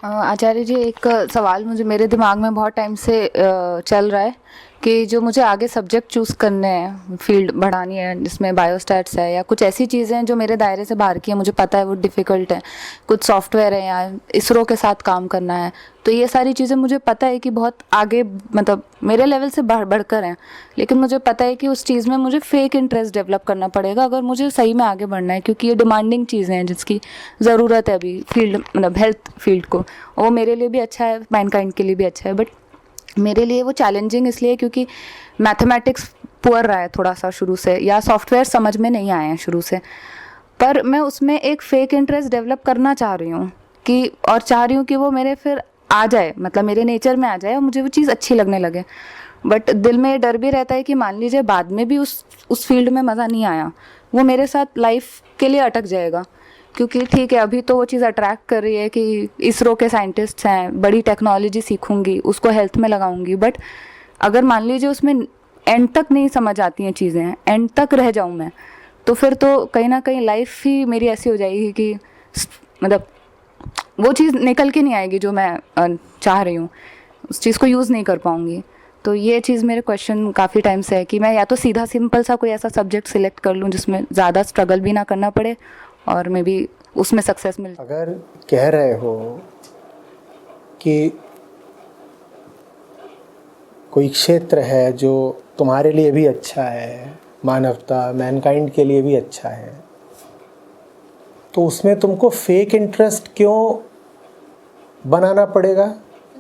आचार्य जी, एक सवाल मुझे मेरे दिमाग में बहुत टाइम से चल रहा है कि जो मुझे आगे सब्जेक्ट चूज़ करने हैं, फील्ड बढ़ानी है जिसमें बायोस्टैट्स है या कुछ ऐसी चीज़ें हैं जो मेरे दायरे से बाहर की हैं, मुझे पता है वो डिफ़िकल्ट है, कुछ सॉफ्टवेयर है या इसरो के साथ काम करना है, तो ये सारी चीज़ें मुझे पता है कि बहुत आगे, मतलब मेरे लेवल से बढ़कर हैं, लेकिन मुझे पता है कि उस चीज़ में मुझे फेक इंटरेस्ट डेवलप करना पड़ेगा अगर मुझे सही में आगे बढ़ना है, क्योंकि ये डिमांडिंग चीज़ें हैं जिसकी ज़रूरत है अभी फील्ड, मतलब हेल्थ फील्ड को। वो मेरे लिए भी अच्छा है, मैनकाइंड के लिए भी अच्छा है, बट मेरे लिए वो चैलेंजिंग इसलिए क्योंकि मैथमेटिक्स पुअर रहा है थोड़ा सा शुरू से, या सॉफ्टवेयर समझ में नहीं आए हैं शुरू से, पर मैं उसमें एक फेक इंटरेस्ट डेवलप करना चाह रही हूँ कि, और चाह रही हूँ कि वो मेरे फिर आ जाए, मतलब मेरे नेचर में आ जाए और मुझे वो चीज़ अच्छी लगने लगे। बट दिल में ये डर भी रहता है कि मान लीजिए बाद में भी उस फील्ड में मज़ा नहीं आया, वो मेरे साथ लाइफ के लिए अटक जाएगा, क्योंकि ठीक है अभी तो वो चीज़ अट्रैक्ट कर रही है कि इसरो के साइंटिस्ट्स हैं, बड़ी टेक्नोलॉजी सीखूंगी, उसको हेल्थ में लगाऊंगी, बट अगर मान लीजिए उसमें एंड तक नहीं समझ आती हैं चीज़ें, एंड तक रह जाऊं मैं, तो फिर तो कहीं ना कहीं लाइफ ही मेरी ऐसी हो जाएगी कि मतलब वो चीज़ निकल के नहीं आएगी जो मैं चाह रही हूँ, उस चीज़ को यूज़ नहीं कर पाऊँगी। तो ये चीज़ मेरे क्वेश्चन काफ़ी टाइम से है कि मैं या तो सीधा सिंपल सा कोई ऐसा सब्जेक्ट सिलेक्ट कर लूँ जिसमें ज़्यादा स्ट्रगल भी ना करना पड़े और मे बी उसमें सक्सेस मिल। अगर कह रहे हो कि कोई क्षेत्र है जो तुम्हारे लिए भी अच्छा है, मानवता मैनकाइंड के लिए भी अच्छा है, तो उसमें तुमको फेक इंटरेस्ट क्यों बनाना पड़ेगा?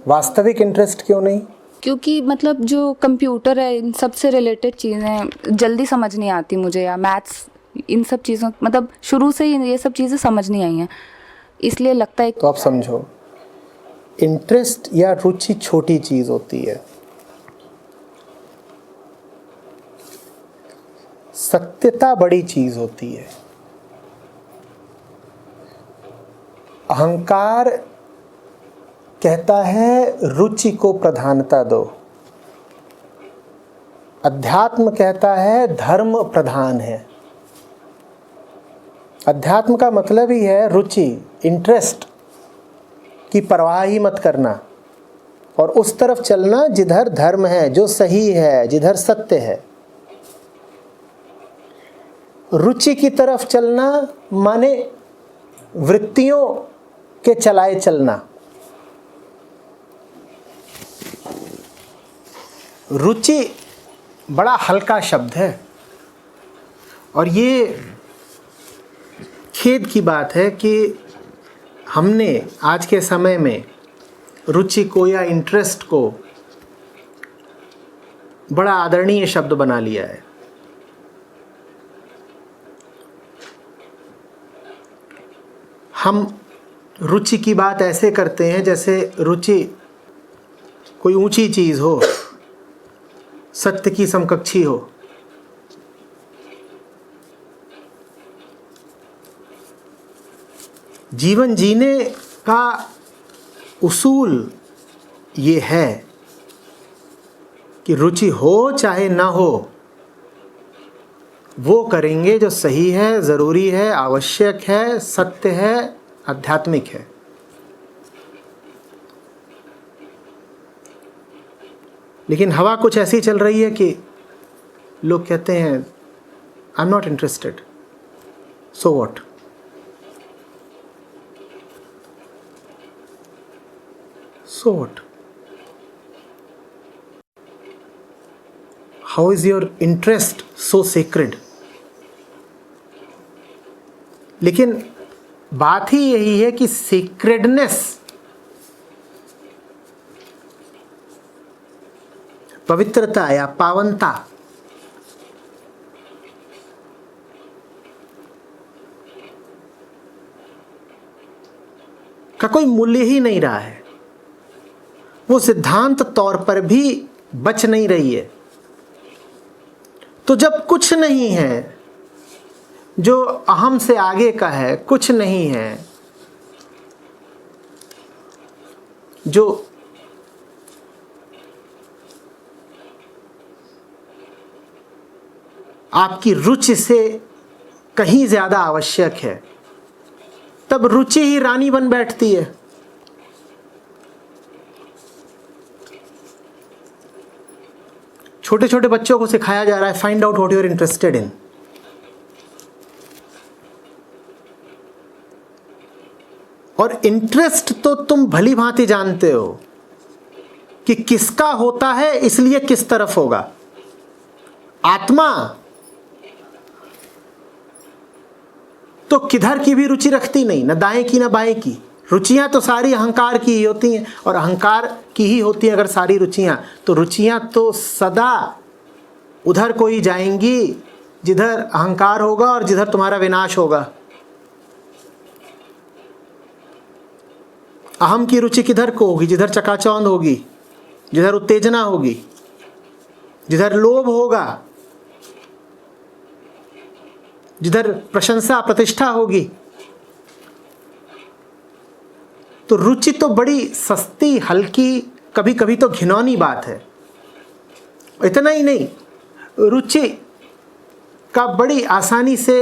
वास्तविक इंटरेस्ट क्यों नहीं? क्योंकि मतलब जो कंप्यूटर है, इन सब से रिलेटेड चीज़ें जल्दी समझ नहीं आती मुझे, या मैथ्स, इन सब चीज़ों, मतलब शुरू से ही ये सब चीज़ें समझ नहीं आई हैं, इसलिए लगता है। तो आप समझो, इंटरेस्ट या रुचि छोटी चीज़ होती है, सत्यता बड़ी चीज़ होती है। अहंकार कहता है रुचि को प्रधानता दो, अध्यात्म कहता है धर्म प्रधान है। अध्यात्म का मतलब ही है रुचि, इंटरेस्ट की परवाह ही मत करना और उस तरफ चलना जिधर धर्म है, जो सही है, जिधर सत्य है। रुचि की तरफ चलना माने वृत्तियों के चलाए चलना। रुचि बड़ा हल्का शब्द है और ये खेद की बात है कि हमने आज के समय में रुचि को या इंटरेस्ट को बड़ा आदरणीय शब्द बना लिया है। हम रुचि की बात ऐसे करते हैं जैसे रुचि कोई ऊंची चीज़ हो, सत्य की समकक्षी हो। जीवन जीने का उसूल ये है कि रुचि हो चाहे ना हो, वो करेंगे जो सही है, ज़रूरी है, आवश्यक है, सत्य है, आध्यात्मिक है। लेकिन हवा कुछ ऐसी चल रही है कि लोग कहते हैं I am not interested, so what. So what? How is your interest so sacred? लेकिन बात ही यही है कि सेक्रेडनेस, पवित्रता या पावनता, का कोई मूल्य ही नहीं रहा है। वो सिद्धांत तौर पर भी बच नहीं रही है। तो जब कुछ नहीं है जो अहम से आगे का है, कुछ नहीं है जो आपकी रुचि से कहीं ज्यादा आवश्यक है, तब रुचि ही रानी बन बैठती है। छोटे छोटे बच्चों को सिखाया जा रहा है find out what you are interested in. और इंटरेस्ट तो तुम भली भांति जानते हो कि किसका होता है, इसलिए किस तरफ होगा। आत्मा तो किधर की भी रुचि रखती नहीं, न दाएं की न बाएं की। रुचियां तो सारी अहंकार की ही होती हैं, और अहंकार की ही होती हैं अगर सारी रुचियां, तो रुचियां तो सदा उधर को ही जाएंगी जिधर अहंकार होगा और जिधर तुम्हारा विनाश होगा। अहम की रुचि किधर को होगी? जिधर चकाचौंध होगी, जिधर उत्तेजना होगी, जिधर लोभ होगा, जिधर प्रशंसा प्रतिष्ठा होगी। तो रुचि तो बड़ी सस्ती, हल्की, कभी कभी तो घिनौनी बात है। इतना ही नहीं, रुचि का बड़ी आसानी से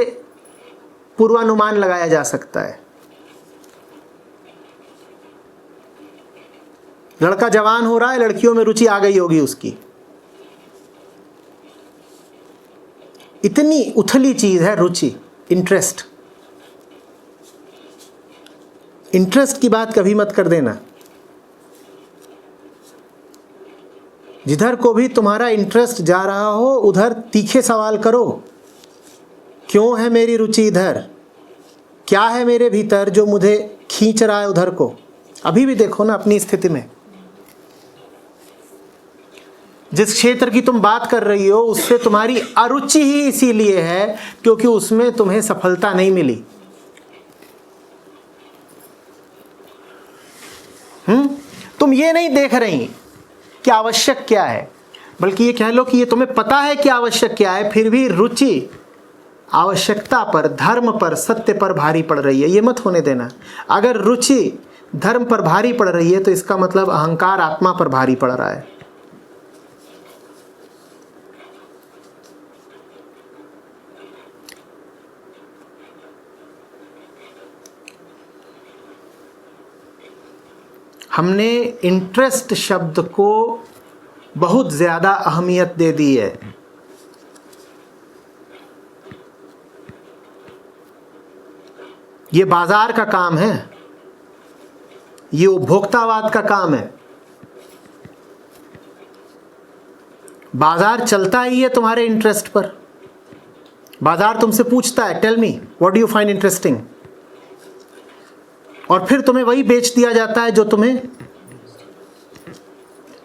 पूर्वानुमान लगाया जा सकता है। लड़का जवान हो रहा है, लड़कियों में रुचि आ गई होगी उसकी। इतनी उथली चीज है रुचि, इंटरेस्ट। इंटरेस्ट की बात कभी मत कर देना। जिधर को भी तुम्हारा इंटरेस्ट जा रहा हो उधर तीखे सवाल करो। क्यों है मेरी रुचि इधर? क्या है मेरे भीतर जो मुझे खींच रहा है उधर को? अभी भी देखो ना अपनी स्थिति में, जिस क्षेत्र की तुम बात कर रही हो उससे तुम्हारी अरुचि ही इसीलिए है क्योंकि उसमें तुम्हें सफलता नहीं मिली। तुम ये नहीं देख रही कि आवश्यक क्या है, बल्कि ये कह लो कि ये तुम्हें पता है कि आवश्यक क्या है, फिर भी रुचि आवश्यकता पर, धर्म पर, सत्य पर भारी पड़ रही है। ये मत होने देना। अगर रुचि धर्म पर भारी पड़ रही है तो इसका मतलब अहंकार आत्मा पर भारी पड़ रहा है। हमने इंटरेस्ट शब्द को बहुत ज्यादा अहमियत दे दी है। ये बाजार का काम है, ये उपभोक्तावाद का काम है। बाजार चलता ही है तुम्हारे इंटरेस्ट पर। बाजार तुमसे पूछता है tell me what do you find interesting, और फिर तुम्हें वही बेच दिया जाता है जो तुम्हें।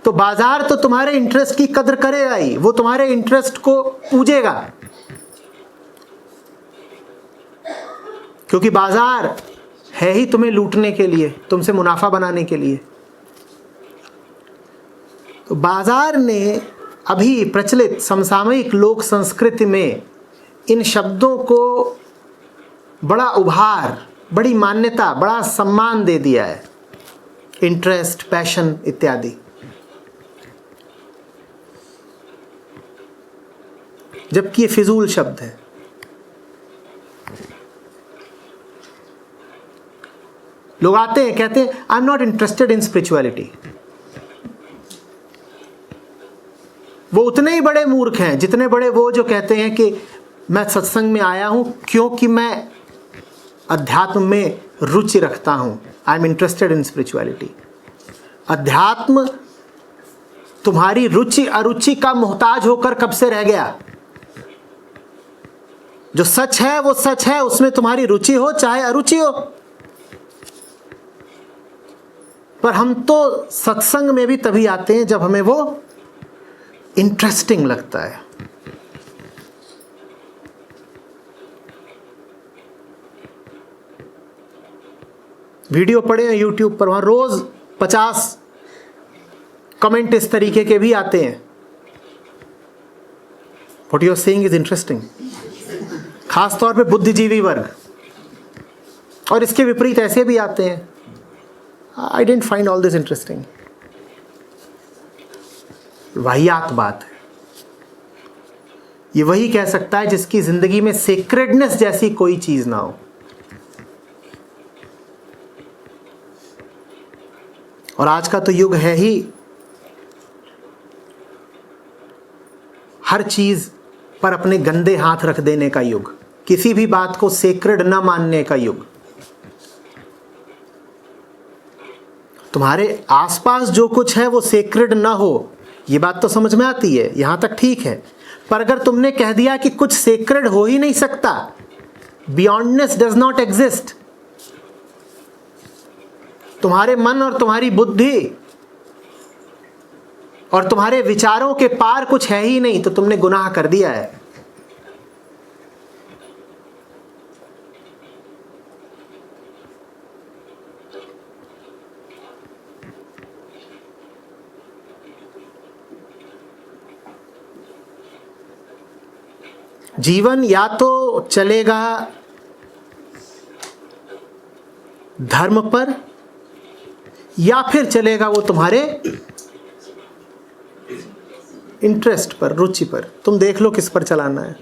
तो बाजार तो तुम्हारे इंटरेस्ट की कद्र करेगा ही, वो तुम्हारे इंटरेस्ट को पूजेगा, क्योंकि बाजार है ही तुम्हें लूटने के लिए, तुमसे मुनाफा बनाने के लिए। तो बाजार ने अभी प्रचलित समसामयिक लोक संस्कृति में इन शब्दों को बड़ा उभार, बड़ी मान्यता, बड़ा सम्मान दे दिया है। इंटरेस्ट, पैशन इत्यादि। जबकि ये फिजूल शब्द है। लोग आते हैं कहते हैं I am not interested in spirituality. वो उतने ही बड़े मूर्ख हैं जितने बड़े वो जो कहते हैं कि मैं सत्संग में आया हूं क्योंकि मैं अध्यात्म में रुचि रखता हूं। I am interested in spirituality. अध्यात्म तुम्हारी रुचि अरुचि का मोहताज होकर कब से रह गया? जो सच है वो सच है, उसमें तुम्हारी रुचि हो चाहे अरुचि हो। पर हम तो सत्संग में भी तभी आते हैं जब हमें वो इंटरेस्टिंग लगता है। वीडियो पड़े हैं यूट्यूब पर, वहां रोज 50 कमेंट इस तरीके के भी आते हैं, what you are saying is interesting. खास तौर पे बुद्धिजीवी वर्ग, और इसके विपरीत ऐसे भी आते हैं I don't find all this interesting. वाहियात बात है। ये वही कह सकता है जिसकी जिंदगी में सेक्रेडनेस जैसी कोई चीज ना हो। और आज का तो युग है ही हर चीज़ पर अपने गंदे हाथ रख देने का युग, किसी भी बात को सेक्रेड न मानने का युग। तुम्हारे आसपास जो कुछ है वो सेक्रेड ना हो, ये बात तो समझ में आती है, यहां तक ठीक है। पर अगर तुमने कह दिया कि कुछ सेक्रेड हो ही नहीं सकता, बियॉन्डनेस डज नॉट एग्जिस्ट, तुम्हारे मन और तुम्हारी बुद्धि और तुम्हारे विचारों के पार कुछ है ही नहीं, तो तुमने गुनाह कर दिया है। जीवन या तो चलेगा धर्म पर या फिर चलेगा वो तुम्हारे इंटरेस्ट पर, रुचि पर। तुम देख लो किस पर चलाना है।